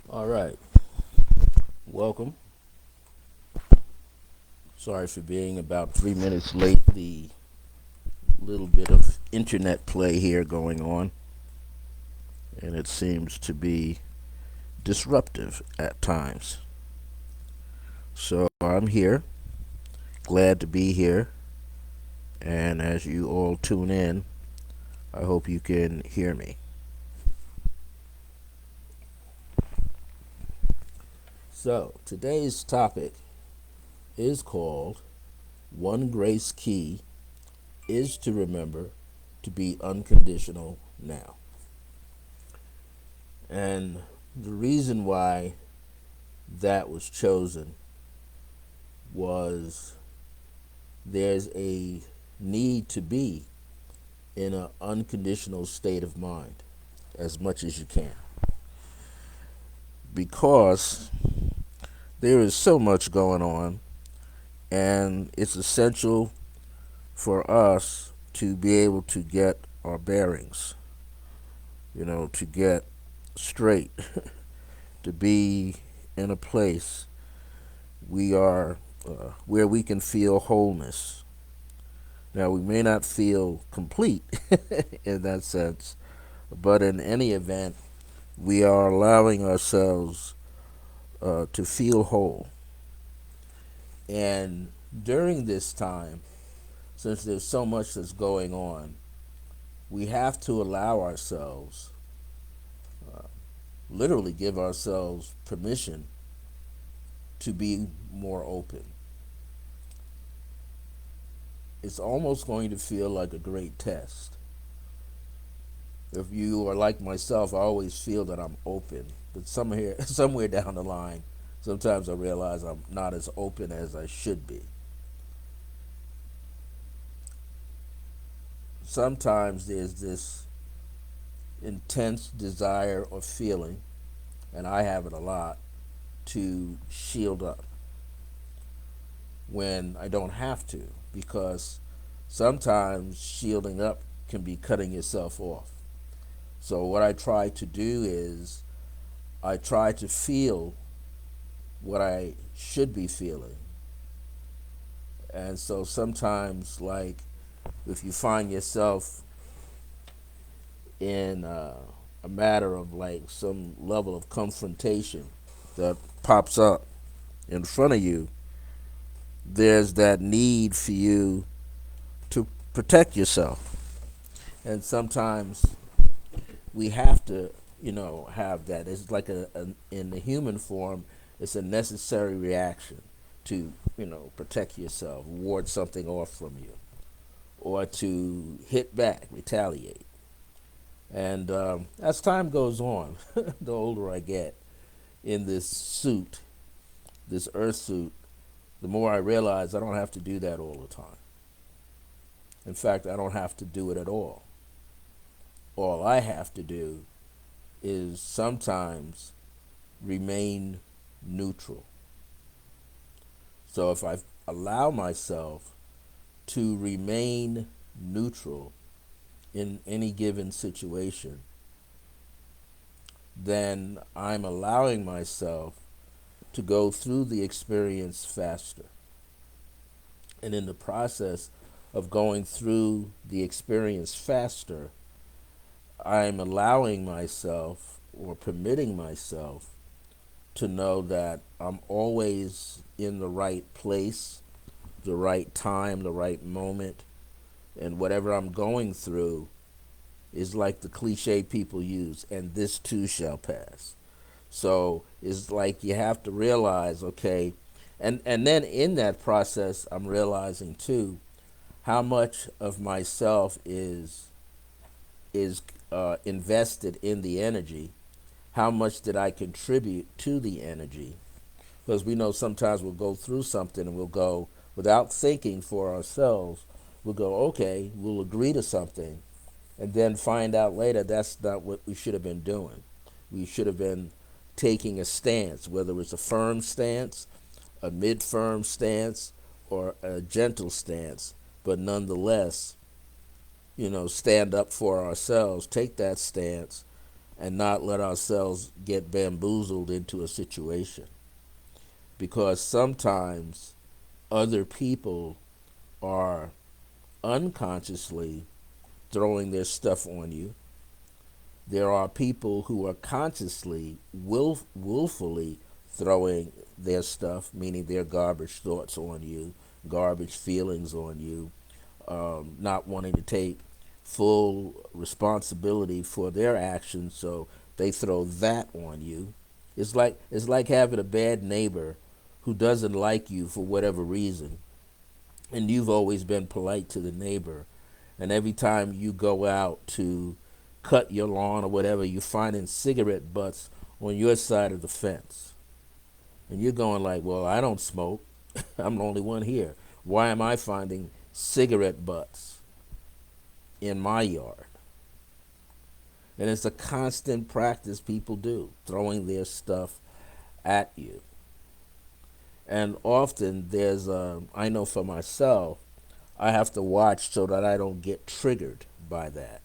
All right, welcome. Sorry for being about 3 minutes late. The little bit of internet play here going on, and it seems to be disruptive at times. So I'm here, glad to be here, and as you all tune in, I hope you can hear me. So today's topic is called One Grace Key is to Remember to Be Unconditional Now. And the reason why that was chosen was there's a need to be in an unconditional state of mind as much as you can, because there is so much going on, and it's essential for us to be able to get our bearings, to get straight, to be in a place we are where we can feel wholeness. Now, we may not feel complete in that sense, but in any event, we are allowing ourselves to feel whole. And during this time, since there's so much that's going on, we have to allow ourselves, literally give ourselves permission to be more open. It's almost going to feel like a great test. If you are like myself, I always feel that I'm open, but somewhere down the line, sometimes I realize I'm not as open as I should be. Sometimes there's this intense desire or feeling, and I have it a lot, to shield up when I don't have to, because sometimes shielding up can be cutting yourself off. So what I try to do is I try to feel what I should be feeling. And so sometimes, like, if you find yourself in a matter of like some level of confrontation that pops up in front of you, there's that need for you to protect yourself. And sometimes we have to, have that. It's like in the human form, it's a necessary reaction to, protect yourself, ward something off from you, or to hit back, retaliate. And as time goes on, the older I get in this suit, this earth suit, the more I realize I don't have to do that all the time. In fact, I don't have to do it at all. All I have to do is sometimes remain neutral. So if I allow myself to remain neutral in any given situation, then I'm allowing myself to go through the experience faster. And in the process of going through the experience faster, I'm allowing myself or permitting myself to know that I'm always in the right place, the right time, the right moment, and whatever I'm going through is like the cliche people use, and this too shall pass. So it's like you have to realize, okay, and then in that process, I'm realizing too how much of myself is invested in the energy. How much did I contribute to the energy? Because we know sometimes we'll go through something and we'll go without thinking for ourselves. We'll go, okay, we'll agree to something, and then find out later that's not what we should have been doing. We should have been taking a stance, whether it's a firm stance, a mid-firm stance, or a gentle stance, but nonetheless, stand up for ourselves, take that stance, and not let ourselves get bamboozled into a situation. Because sometimes other people are unconsciously throwing their stuff on you. There are people who are consciously, willfully throwing their stuff, meaning their garbage thoughts on you, garbage feelings on you, not wanting to take full responsibility for their actions, so they throw that on you. It's like having a bad neighbor who doesn't like you for whatever reason, and you've always been polite to the neighbor, and every time you go out to cut your lawn or whatever, you're finding cigarette butts on your side of the fence. And you're going like, well, I don't smoke. I'm the only one here. Why am I finding cigarette butts in my yard? And it's a constant practice people do, throwing their stuff at you. And often I know for myself, I have to watch so that I don't get triggered by that.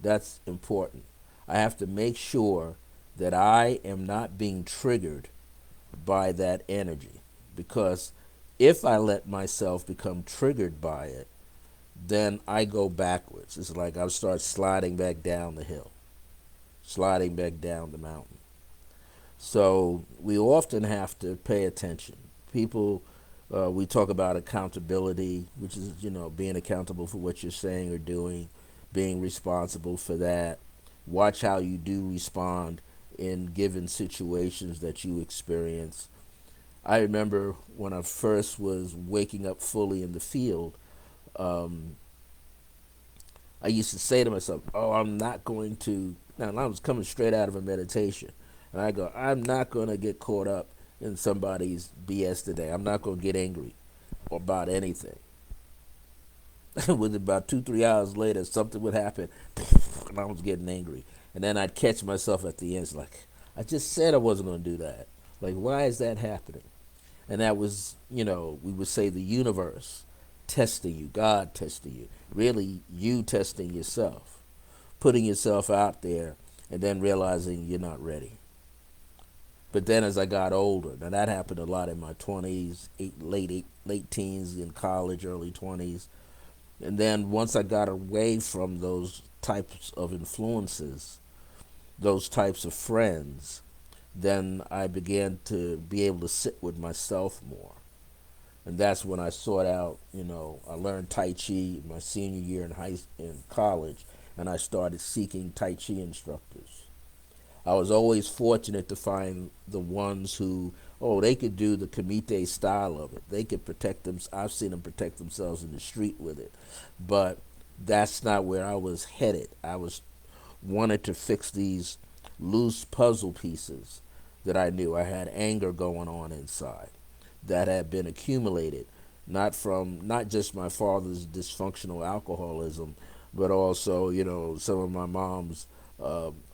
That's important. I have to make sure that I am not being triggered by that energy. Because if I let myself become triggered by it, then I go backwards. It's like I start sliding back down the hill, sliding back down the mountain. So we often have to pay attention. People, we talk about accountability, which is, being accountable for what you're saying or doing, being responsible for that. Watch how you do respond in given situations that you experience. I remember when I first was waking up fully in the field, um, I used to say to myself, "Oh, I'm not going to." Now, I was coming straight out of a meditation, and I go, "I'm not going to get caught up in somebody's BS today. I'm not going to get angry about anything." With about 2, 3 hours later, something would happen, and I was getting angry, and then I'd catch myself at the end, it's like, I just said I wasn't going to do that. Like, why is that happening? And that was, we would say the universe testing you, God testing you, really you testing yourself, putting yourself out there, and then realizing you're not ready. But then as I got older, now that happened a lot in my 20s, late teens, in college, early 20s. And then once I got away from those types of influences, those types of friends, then I began to be able to sit with myself more. And that's when I sought out, I learned Tai Chi my senior year in college, and I started seeking Tai Chi instructors. I was always fortunate to find the ones who, they could do the Kumite style of it. They could protect them. I've seen them protect themselves in the street with it. But that's not where I was headed. I was wanted to fix these loose puzzle pieces that I knew. I had anger going on inside that had been accumulated, not just my father's dysfunctional alcoholism, but also, some of my mom's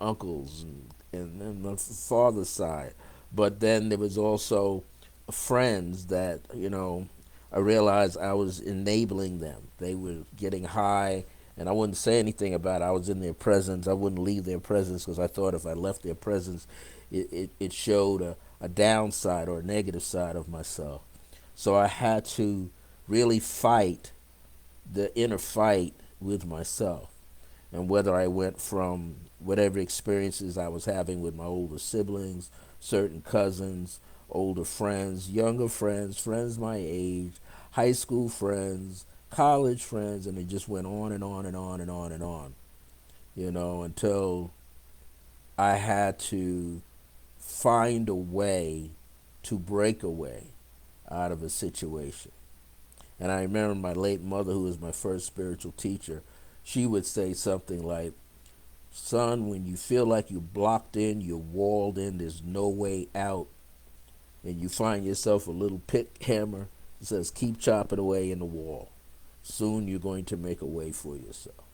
uncles and my father's side. But then there was also friends that, I realized I was enabling them. They were getting high, and I wouldn't say anything about it. I was in their presence. I wouldn't leave their presence because I thought if I left their presence, it showed a downside or a negative side of myself. So I had to really fight the inner fight with myself. And whether I went from whatever experiences I was having with my older siblings, certain cousins, older friends, younger friends, friends my age, high school friends, college friends, and it just went on and on and on and on and on, until I had to find a way to break away out of a situation. And I remember my late mother, who was my first spiritual teacher, she would say something like, "Son, when you feel like you're blocked in, you're walled in, there's no way out, and you find yourself a little pick hammer, it says keep chopping away in the wall. Soon you're going to make a way for yourself."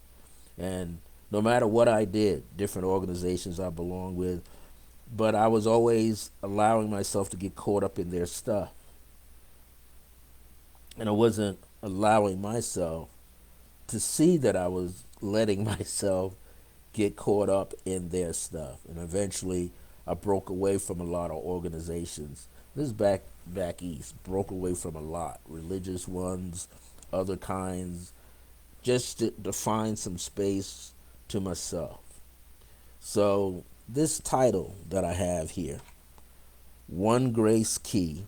And no matter what I did, different organizations I belonged with, but I was always allowing myself to get caught up in their stuff. And I wasn't allowing myself to see that I was letting myself get caught up in their stuff. And eventually I broke away from a lot of organizations. This is back east. Broke away from a lot. Religious ones, other kinds, just to find some space to myself. So this title that I have here, One Grace Key,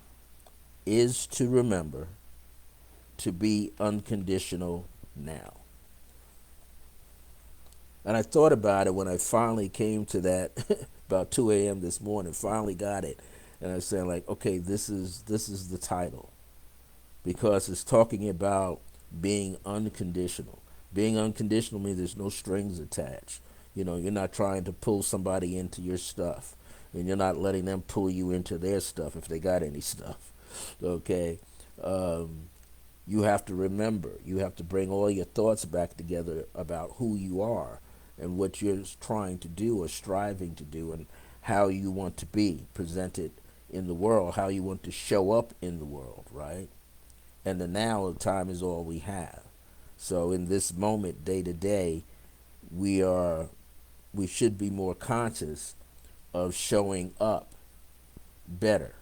is to remember to be unconditional now. And I thought about it when I finally came to that about 2 a.m. this morning, finally got it. And I was saying like, okay, this is the title, because it's talking about being unconditional. Being unconditional means there's no strings attached. You're not trying to pull somebody into your stuff, and you're not letting them pull you into their stuff if they got any stuff. Okay? Um, you have to remember, you have to bring all your thoughts back together about who you are and what you're trying to do or striving to do, and how you want to be presented in the world, how you want to show up in the world, right? And the now of time is all we have. So in this moment, day to day, we are we should be more conscious of showing up better.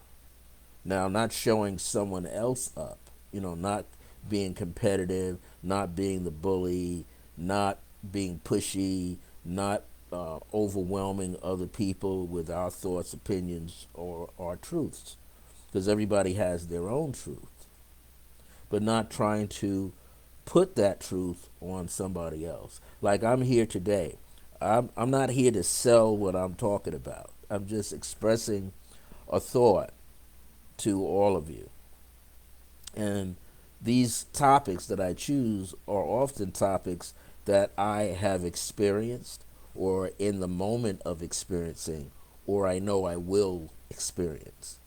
Now, not showing someone else up, not being competitive, not being the bully, not being pushy, not overwhelming other people with our thoughts, opinions, or our truths, because everybody has their own truth, but not trying to put that truth on somebody else. Like I'm here today. I'm not here to sell what I'm talking about. I'm just expressing a thought to all of you. And these topics that I choose are often topics that I have experienced, or in the moment of experiencing, or I know I will experience.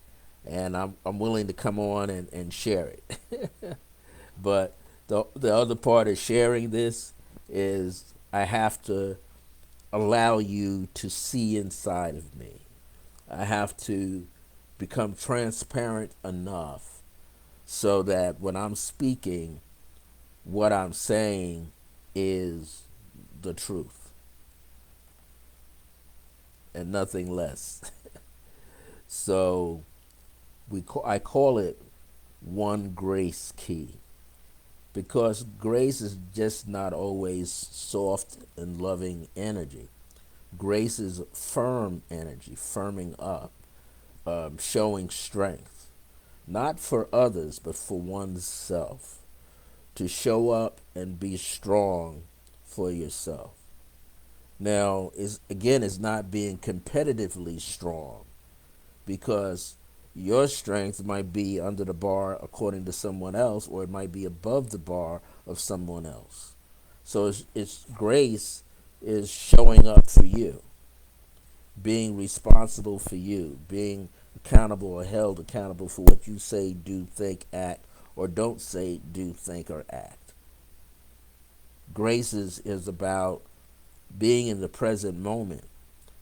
And I'm willing to come on and share it. But the other part of sharing this is I have to allow you to see inside of me. I have to become transparent enough so that when I'm speaking, what I'm saying is the truth and nothing less. So I call it One Grace Key, because grace is just not always soft and loving energy. Grace is firm energy, firming up, showing strength, not for others, but for oneself, to show up and be strong for yourself. Now, is not being competitively strong, because your strength might be under the bar according to someone else, or it might be above the bar of someone else. So it's grace is showing up for you, being responsible for you, being accountable or held accountable for what you say, do, think, act, or don't say, do, think, or act. Grace is about being in the present moment.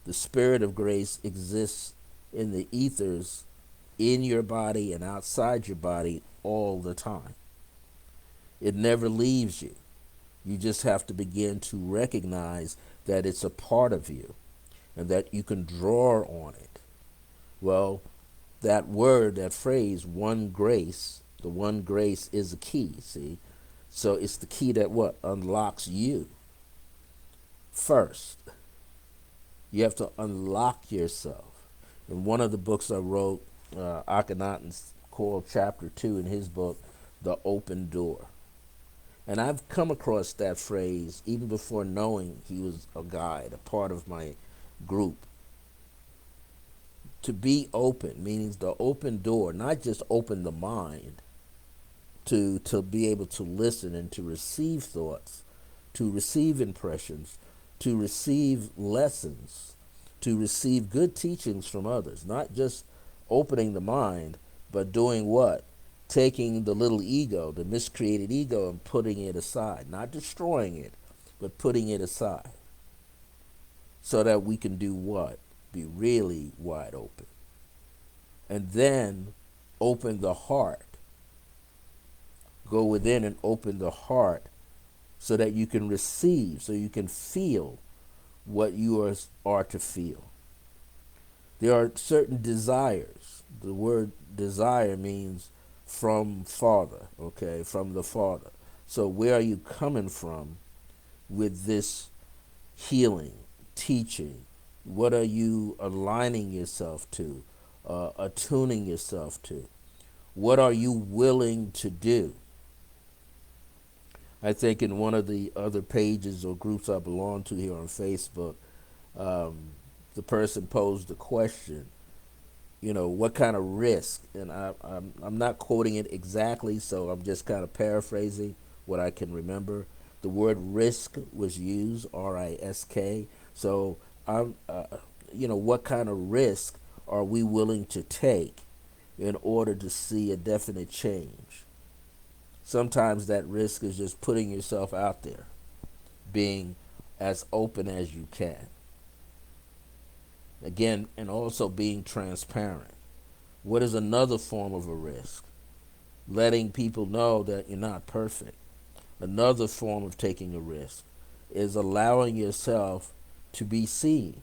The spirit of grace exists in the ethers, in your body and outside your body all the time. It never leaves you. You just have to begin to recognize that it's a part of you and that you can draw on it. Well, that word, that phrase, one grace, the one grace is a key, see? So it's the key that what? Unlocks you first. You have to unlock yourself. In one of the books I wrote, Akhenaten called chapter 2 in his book, The Open Door. And I've come across that phrase even before knowing he was a guide, a part of my group. To be open means the open door, not just open the mind to be able to listen and to receive thoughts, to receive impressions, to receive lessons, to receive good teachings from others, not just opening the mind, but doing what? Taking the little ego, the miscreated ego, and putting it aside, not destroying it, but putting it aside, so that we can do what? Be really wide open. And then open the heart. Go within and open the heart so that you can receive, so you can feel what you are to feel. There are certain desires. The word desire means from Father, okay, from the Father. So where are you coming from with this healing, teaching? What are you aligning yourself to, attuning yourself to? What are you willing to do? I think in one of the other pages or groups I belong to here on Facebook, um, the person posed the question, what kind of risk? And I'm not quoting it exactly, so I'm just kind of paraphrasing what I can remember. The word risk was used, R-I-S-K. So what kind of risk are we willing to take in order to see a definite change? Sometimes that risk is just putting yourself out there, being as open as you can. Again, and also being transparent. What is another form of a risk? Letting people know that you're not perfect. Another form of taking a risk is allowing yourself to be seen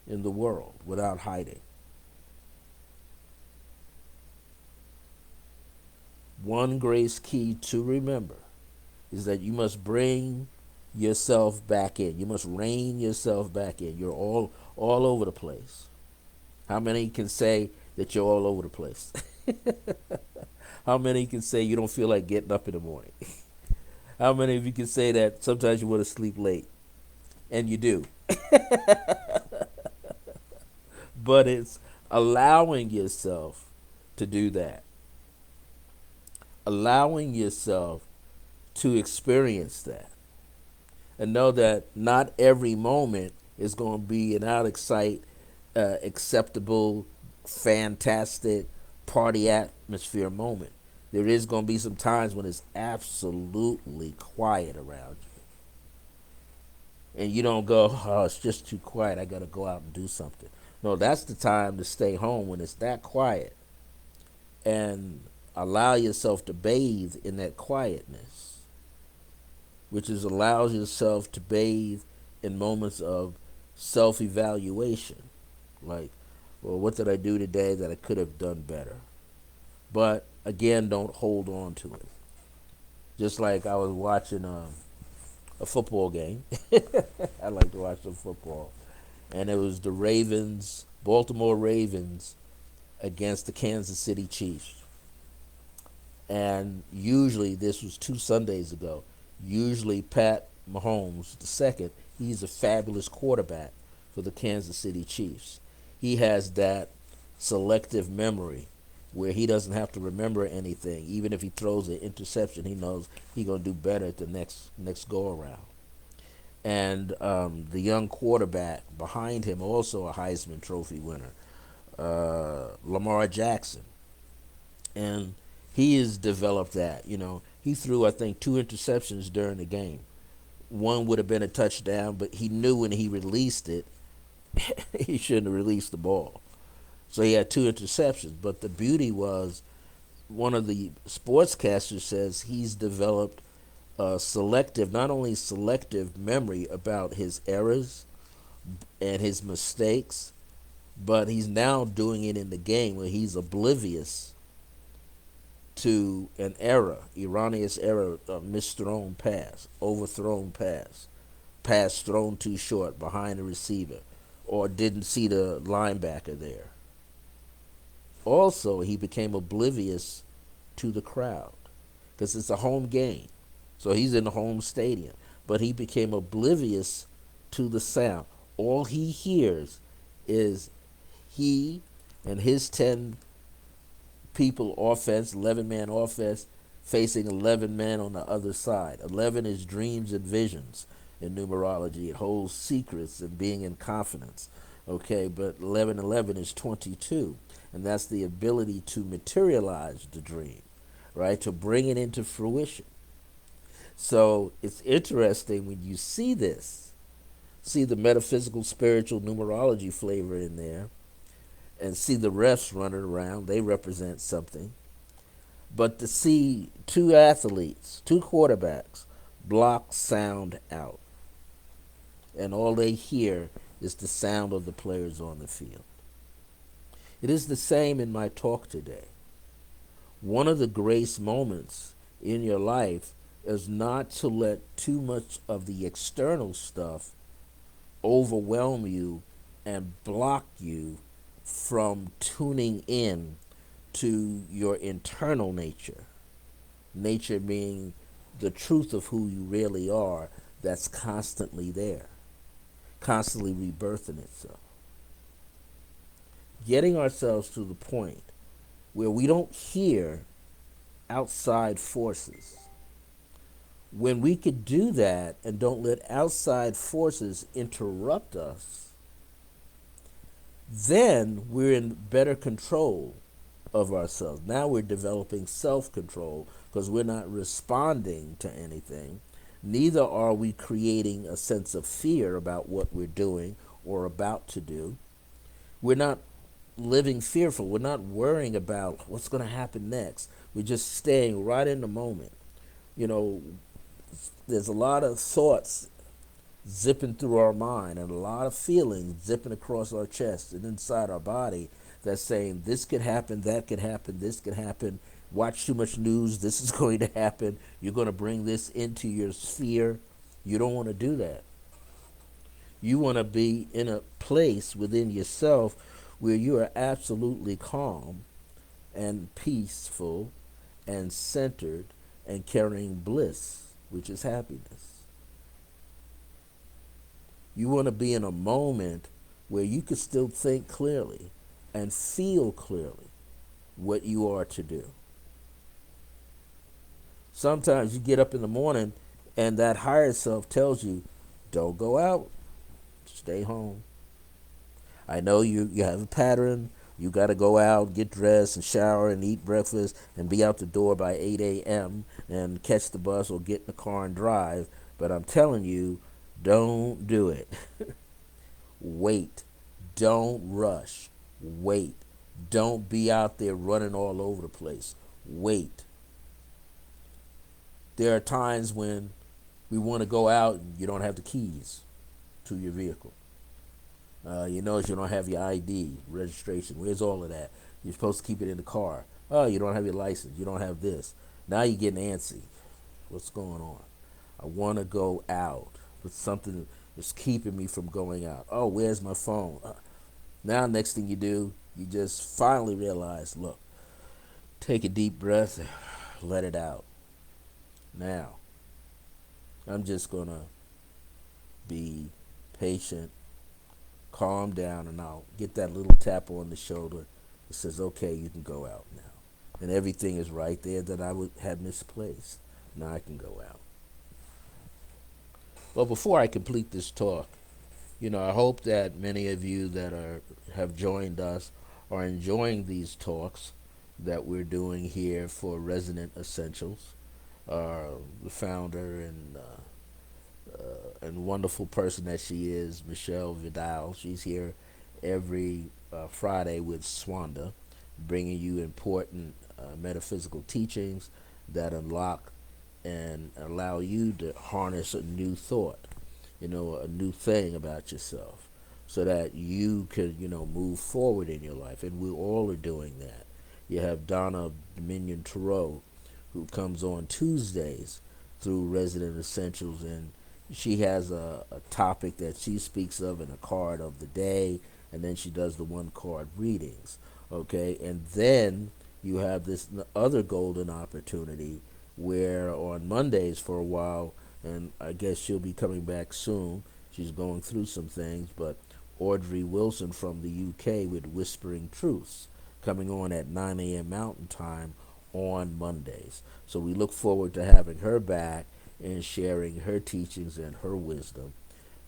in the world without hiding. One grace key to remember is that you must bring yourself back in. You must rein yourself back in. You're all over the place. How many can say that you're all over the place? How many can say you don't feel like getting up in the morning? How many of you can say that sometimes you want to sleep late? And you do. But it's allowing yourself to do that. Allowing yourself to experience that. And know that not every moment is going to be an out of sight, acceptable, fantastic party atmosphere moment. There is going to be some times when it's absolutely quiet around you. And you don't go, oh, it's just too quiet. I got to go out and do something. No, that's the time to stay home when it's that quiet and allow yourself to bathe in that quietness, which is allows yourself to bathe in moments of self-evaluation. Like, well, what did I do today that I could have done better? But again, don't hold on to it. Just like I was watching a football game. I like to watch some football. And it was the Ravens, Baltimore Ravens, against the Kansas City Chiefs. And usually, this was 2 Sundays ago, usually Pat Mahomes, the second, he's a fabulous quarterback for the Kansas City Chiefs. He has that selective memory where he doesn't have to remember anything. Even if he throws an interception, he knows he's going to do better at the next go-around. And the young quarterback behind him, also a Heisman Trophy winner, Lamar Jackson. And he has developed that. He threw, I think, 2 interceptions during the game. One would have been a touchdown, but he knew when he released it, he shouldn't have released the ball. So he had 2 interceptions. But the beauty was, one of the sportscasters says he's developed selective, not only selective memory about his errors and his mistakes, but he's now doing it in the game where he's oblivious to an error, erroneous error, a misthrown pass, overthrown pass thrown too short behind the receiver, or didn't see the linebacker there. Also, he became oblivious to the crowd because it's a home game. So he's in the home stadium. But he became oblivious to the sound. All he hears is he and his 10 people offense, 11-man offense, facing 11 men on the other side. 11 is dreams and visions in numerology. It holds secrets and being in confidence. Okay, but 1111 is 22. And that's the ability to materialize the dream, right? To bring it into fruition. So it's interesting when you see this, see the metaphysical, spiritual, numerology flavor in there, and see the refs running around. They represent something. But to see 2 athletes, 2 quarterbacks, block sound out. and all they hear is the sound of the players on the field. It is the same in my talk today. One of the grace moments in your life is not to let too much of the external stuff overwhelm you and block you from tuning in to your internal nature. Nature being the truth of who you really are, that's constantly there, constantly rebirthing itself. Getting ourselves to the point where we don't hear outside forces. When we could do that and don't let outside forces interrupt us, then we're in better control of ourselves. Now we're developing self control because we're not responding to anything. Neither are we creating a sense of fear about what we're doing or about to do. We're not living fearful. We're not worrying about what's going to happen next. We're just staying right in the moment. You know, there's a lot of thoughts zipping through our mind and a lot of feelings zipping across our chest and inside our body that's saying this could happen, that could happen, this could happen. Watch too much news, this is going to happen. You're going to bring this into your sphere. You don't want to do that. You want to be in a place within yourself where you are absolutely calm and peaceful and centered and carrying bliss, which is happiness. You want to be in a moment where you can still think clearly and feel clearly what you are to do. Sometimes you get up in the morning and that higher self tells you, don't go out, stay home. I know you have a pattern. You got to go out, get dressed, and shower, and eat breakfast, and be out the door by 8 a.m. and catch the bus or get in the car and drive. But I'm telling you, don't do it. Wait. Don't rush. Wait. Don't be out there running all over the place. Wait. There are times when we want to go out and you don't have the keys to your vehicle. You notice you don't have your ID, registration. Where's all of that? You're supposed to keep it in the car. Oh, you don't have your license. You don't have this. Now you're getting antsy. What's going on? I want to go out, but something is keeping me from going out. Oh, where's my phone? Now, next thing you do, you just finally realize, look, take a deep breath, let it out. Now, I'm just going to be patient, calm down, and I'll get that little tap on the shoulder that says, okay, you can go out now. And everything is right there that I would have misplaced. Now I can go out. Well, before I complete this talk, I hope that many of you that have joined us are enjoying these talks that we're doing here for Resident Essentials. The founder and wonderful person that she is, Michelle Vidal. She's here every Friday with Swanda, bringing you important metaphysical teachings that unlock and allow you to harness a new thought, a new thing about yourself, so that you can, move forward in your life. And we all are doing that. You have Donna Dominion Tarot, who comes on Tuesdays through Resident Essentials, and she has a topic that she speaks of in a card of the day, and then she does the one card readings. Okay, and then you have this other golden opportunity where on Mondays for a while, and I guess she'll be coming back soon. She's going through some things, but Audrey Wilson from the UK with Whispering Truths, coming on at 9 a.m. Mountain Time on Mondays. So we look forward to having her back and sharing her teachings and her wisdom.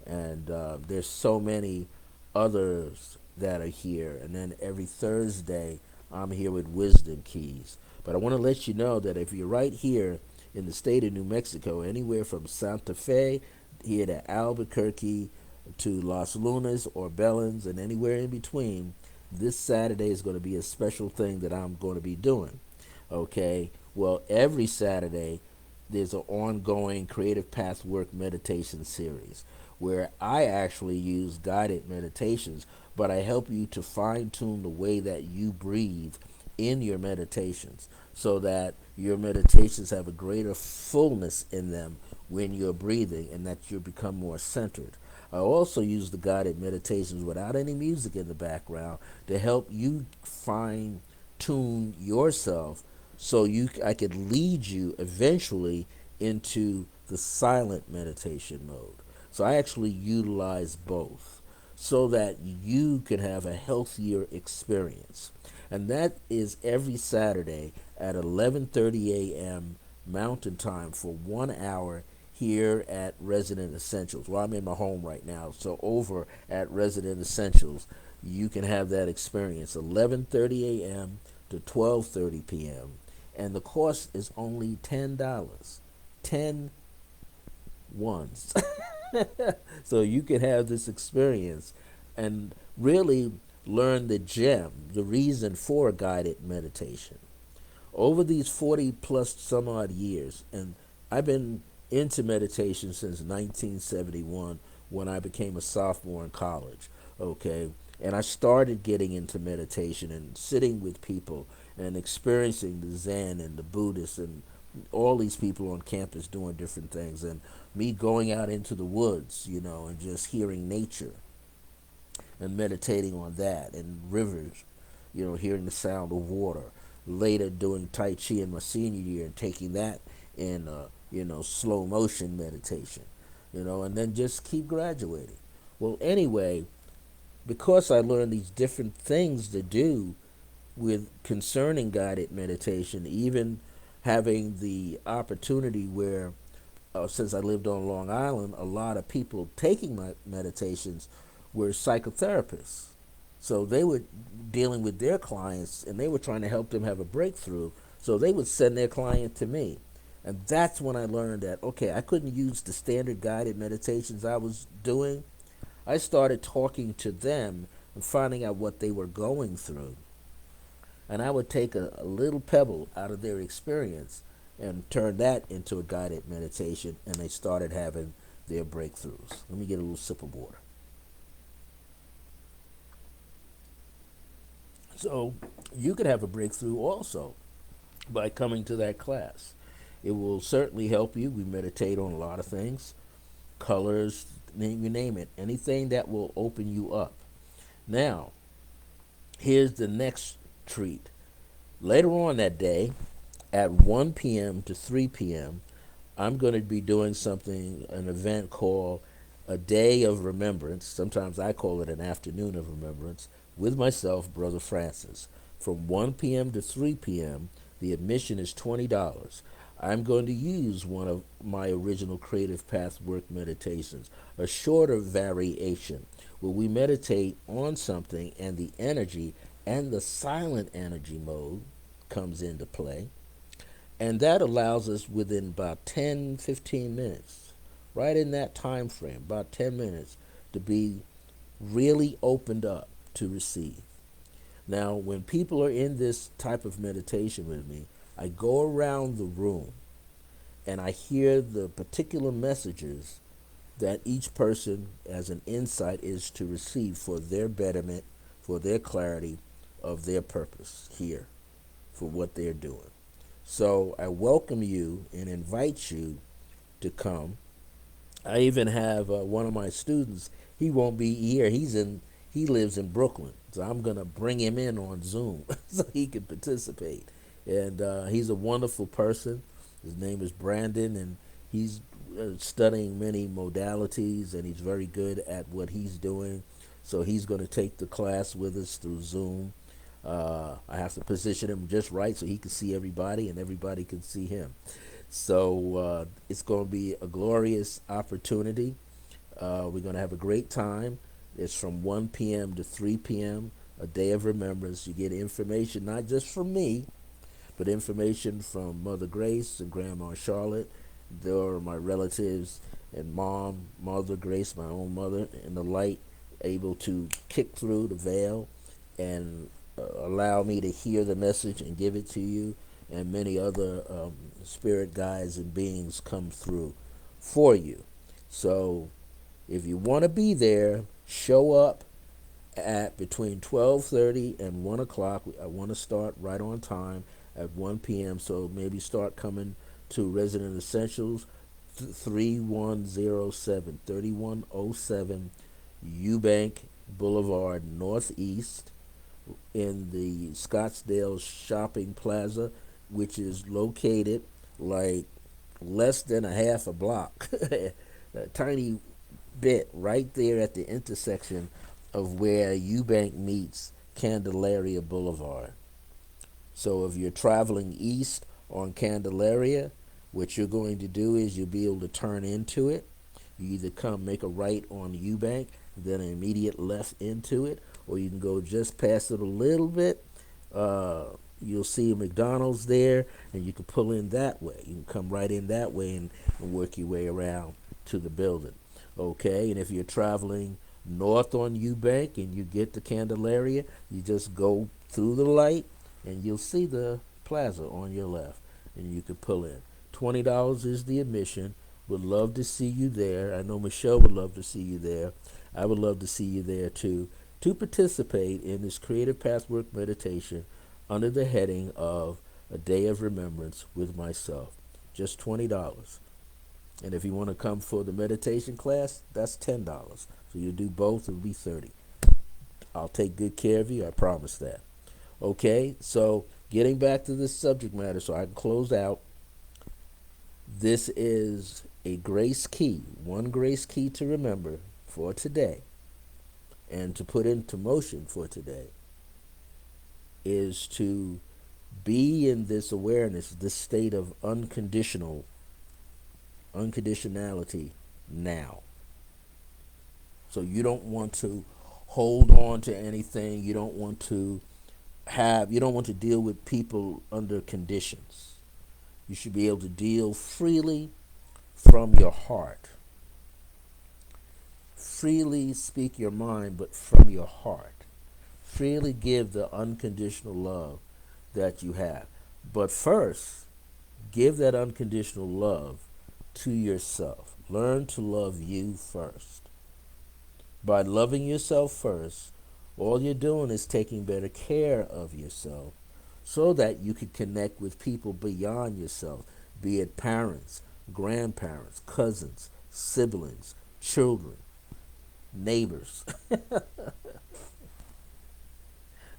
And there's so many others that are here. And then every Thursday, I'm here with Wisdom Keys. But I want to let you know that if you're right here in the state of New Mexico, anywhere from Santa Fe here to Albuquerque to Los Lunas or Bellens and anywhere in between, this Saturday is going to be a special thing that I'm going to be doing. Okay, well, every Saturday there's an ongoing Creative Path Work meditation series where I actually use guided meditations, but I help you to fine tune the way that you breathe in your meditations so that your meditations have a greater fullness in them when you're breathing and that you become more centered. I also use the guided meditations without any music in the background to help you fine tune yourself so I could lead you eventually into the silent meditation mode. So I actually utilize both so that you can have a healthier experience. And that is every Saturday at 11:30 a.m. Mountain Time for 1 hour here at Resident Essentials. Well, I'm in my home right now, so over at Resident Essentials, you can have that experience 11:30 a.m. to 12:30 p.m. and the cost is only $10. 10 ones. So you can have this experience and really learn the gem, the reason for guided meditation. Over these 40 plus some odd years, and I've been into meditation since 1971 when I became a sophomore in college, okay? And I started getting into meditation and sitting with people and experiencing the Zen and the Buddhists and all these people on campus doing different things, and me going out into the woods, and just hearing nature and meditating on that, and rivers, hearing the sound of water. Later, doing Tai Chi in my senior year and taking that in, slow motion meditation, and then just keep graduating. Well, anyway, because I learned these different things to do with concerning guided meditation, even having the opportunity where, since I lived on Long Island, a lot of people taking my meditations were psychotherapists. So they were dealing with their clients and they were trying to help them have a breakthrough. So they would send their client to me. And that's when I learned that, okay, I couldn't use the standard guided meditations I was doing. I started talking to them and finding out what they were going through. And I would take a little pebble out of their experience and turn that into a guided meditation, and they started having their breakthroughs. Let me get a little sip of water. So you could have a breakthrough also by coming to that class. It will certainly help you. We meditate on a lot of things, colors, you name it, anything that will open you up. Now, here's the next treat. Later on that day, at 1 p.m. to 3 p.m., I'm going to be doing an event called a Day of Remembrance. Sometimes I call it an Afternoon of Remembrance with myself, Brother Francis. From 1 p.m. to 3 p.m., the admission is $20. I'm going to use one of my original Creative Path Work meditations, a shorter variation where we meditate on something and the energy and the silent energy mode comes into play. And that allows us within about 10, 15 minutes, right in that time frame, about 10 minutes, to be really opened up to receive. Now, when people are in this type of meditation with me, I go around the room and I hear the particular messages that each person as an insight is to receive for their betterment, for their clarity of their purpose here, for what they're doing. So I welcome you and invite you to come. I even have one of my students. He won't be here. He lives in Brooklyn, so I'm gonna bring him in on Zoom so he can participate. And he's a wonderful person. His name is Brandon, and he's studying many modalities, and he's very good at what he's doing. So he's going to take the class with us through Zoom. I have to position him just right so he can see everybody and everybody can see him. So it's going to be a glorious opportunity. We're going to have a great time. It's from 1 p.m. to 3 p.m., a day of remembrance. You get information not just from me, but information from Mother Grace and Grandma Charlotte. They're my relatives and Mother Grace, my own mother, and the light, able to kick through the veil and allow me to hear the message and give it to you, and many other spirit guides and beings come through for you. So If you want to be there, show up at between 12:30 and 1 o'clock. I want to start right on time at 1 p.m. So maybe start coming to Resident Essentials, 3107 3107 Eubank Boulevard Northeast in the Scottsdale Shopping Plaza, which is located like less than a half a block, a tiny bit right there at the intersection of where Eubank meets Candelaria Boulevard. So if you're traveling east on Candelaria, what you're going to do is you'll be able to turn into it. You either come make a right on Eubank, then an immediate left into it, or you can go just past it a little bit. You'll see a McDonald's there, and you can pull in that way. You can come right in that way and work your way around to the building. Okay, and if you're traveling north on Eubank and you get to Candelaria, you just go through the light and you'll see the plaza on your left, and you can pull in. $20 is the admission. Would love to see you there. I know Michelle would love to see you there. I would love to see you there too, to participate in this Creative Pathwork meditation under the heading of A Day of Remembrance with myself. Just $20. And if you want to come for the meditation class, that's $10. So you do both, it'll be 30. I'll take good care of you, I promise that. Okay, so getting back to this subject matter so I can close out. This is a grace key, one grace key to remember for today and to put into motion for today is to be in this awareness, this state of unconditionality now. So you don't want to hold on to anything. You don't want to deal with people under conditions. You should be able to deal freely from your heart. Freely speak your mind, but from your heart. Freely give the unconditional love that you have. But first, give that unconditional love to yourself. Learn to love you first. By loving yourself first, all you're doing is taking better care of yourself so that you can connect with people beyond yourself, be it parents, grandparents, cousins, siblings, children, neighbors.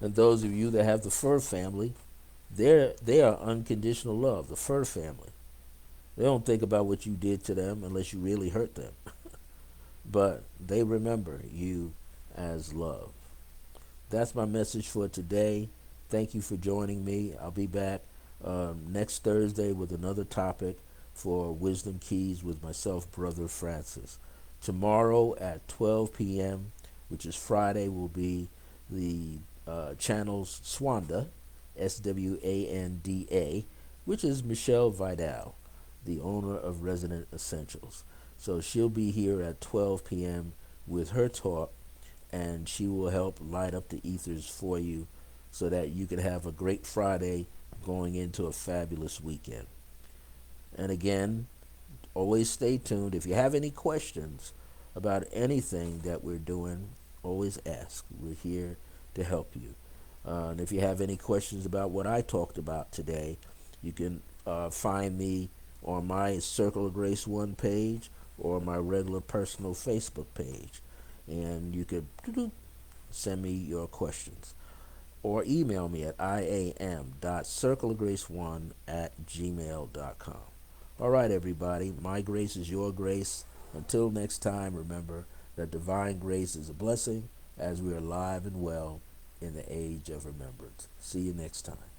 And those of you that have the fur family, they are unconditional love, the fur family. They don't think about what you did to them unless you really hurt them. But they remember you as love. That's my message for today. Thank you for joining me. I'll be back next Thursday with another topic for Wisdom Keys with myself, Brother Francis. Tomorrow at 12 p.m., which is Friday, will be the channel's Swanda, Swanda, which is Michelle Vidal, the owner of Resident Essentials. So she'll be here at 12 p.m. with her talk, and she will help light up the ethers for you so that you can have a great Friday going into a fabulous weekend. And again, always stay tuned. If you have any questions about anything that we're doing, always ask. We're here to help you. And if you have any questions about what I talked about today, you can find me on my Circle of Grace 1 page or my regular personal Facebook page. And you could send me your questions. Or email me at iam.circleofgrace1@gmail.com. All right, everybody. My grace is your grace. Until next time, remember that divine grace is a blessing as we are alive and well in the age of remembrance. See you next time.